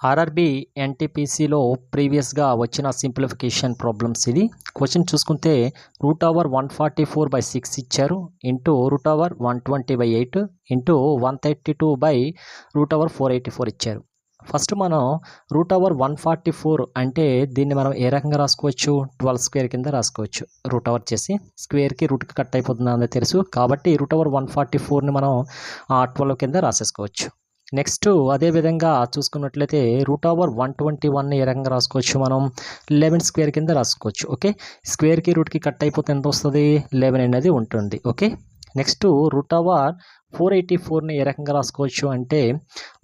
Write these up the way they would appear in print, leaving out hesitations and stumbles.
RRB ఎన్టీపీసీలో ప్రీవియస్గా వచ్చిన simplification problems ఇది. క్వశ్చన్ చూసుకుంటే √144/6 ఇచ్చారు, ఇంటూ √120/8 ఇంటూ 132/√484 ఇచ్చారు. ఫస్ట్ మనం √144 అంటే దీన్ని మనం ఏ రకంగా రాసుకోవచ్చు, 12 స్క్వేర్ కింద రాసుకోవచ్చు. రూట్ ఓవర్ చేసి స్క్వేర్కి రూట్కి కట్ అయిపోతుంది అనేది తెలుసు కాబట్టి √144ని మనం 12 కింద రాసేసుకోవచ్చు. నెక్స్ట్ అదేవిధంగా చూసుకున్నట్లయితే √121ని ఏ రకంగా రాసుకోవచ్చు, మనం 11 స్క్వేర్ కింద రాసుకోవచ్చు. ఓకే, స్క్వేర్కి రూట్కి కట్ అయిపోతే ఎంత వస్తుంది, 11 అనేది ఉంటుంది. ఓకే, నెక్స్ట్ √484ని ఏ రకంగా రాసుకోవచ్చు అంటే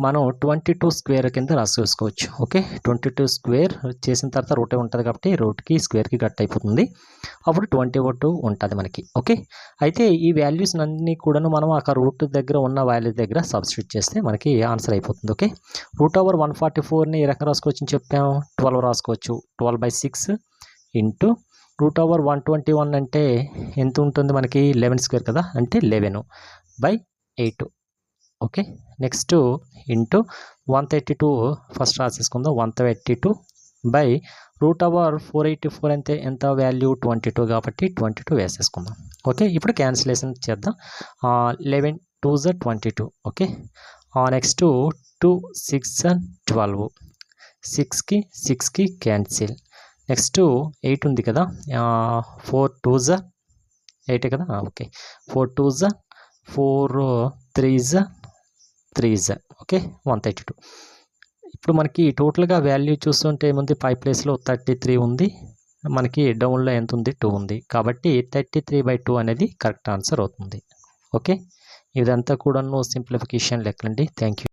మనం 22 స్క్వేర్ కింద రాసుకోవచ్చు. ఓకే, 22 స్క్వేర్ చేసిన తర్వాత రూటే ఉంటుంది కాబట్టి రూట్కి స్క్వేర్కి కట్ అయిపోతుంది, అప్పుడు 22 ఉంటుంది మనకి. ఓకే, అయితే ఈ వాల్యూస్ అన్నీ కూడాను మనం ఆ రూట్ దగ్గర ఉన్న వాల్యూ దగ్గర సబ్స్టిట్యూట్ చేస్తే మనకి ఆన్సర్ అయిపోతుంది. ఓకే, √144ని ఏ రకంగా రాసుకోవచ్చు అని చెప్పాము, 12 రాసుకోవచ్చు. 12/6 ఇంటూ √121 అంటే ఎంత ఉంటుంది మనకి, 11 స్క్వేర్ కదా, అంటే 11/8. ఓకే, నెక్స్ట్ ఇంటూ 132 ఫస్ట్ రాసేసుకుందాం. 132/√484 అంటే ఎంత వాల్యూ, 22 కాబట్టి 22 వేసేసుకుందాం. ఓకే, ఇప్పుడు క్యాన్సిలేషన్ చేద్దాం. 11 2s 22. ఓకే, నెక్స్ట్ 2 6 12, 6కి క్యాన్సిల్. నెక్స్ట్ 8 ఉంది కదా, 4 2s 8 కదా. Okay, 4 2s 4 3s 3s. Okay, 132. ఇప్పుడు మనకి టోటల్గా వాల్యూ చూస్తుంటే ఏముంది, 5 ప్లేస్లో 33 ఉంది, మనకి డౌన్లో ఎంత ఉంది, 2 ఉంది కాబట్టి 33/2 అనేది కరెక్ట్ ఆన్సర్ అవుతుంది. ఓకే, ఇదంతా కూడా సింప్లిఫికేషన్ లెక్కలండి. Thank you.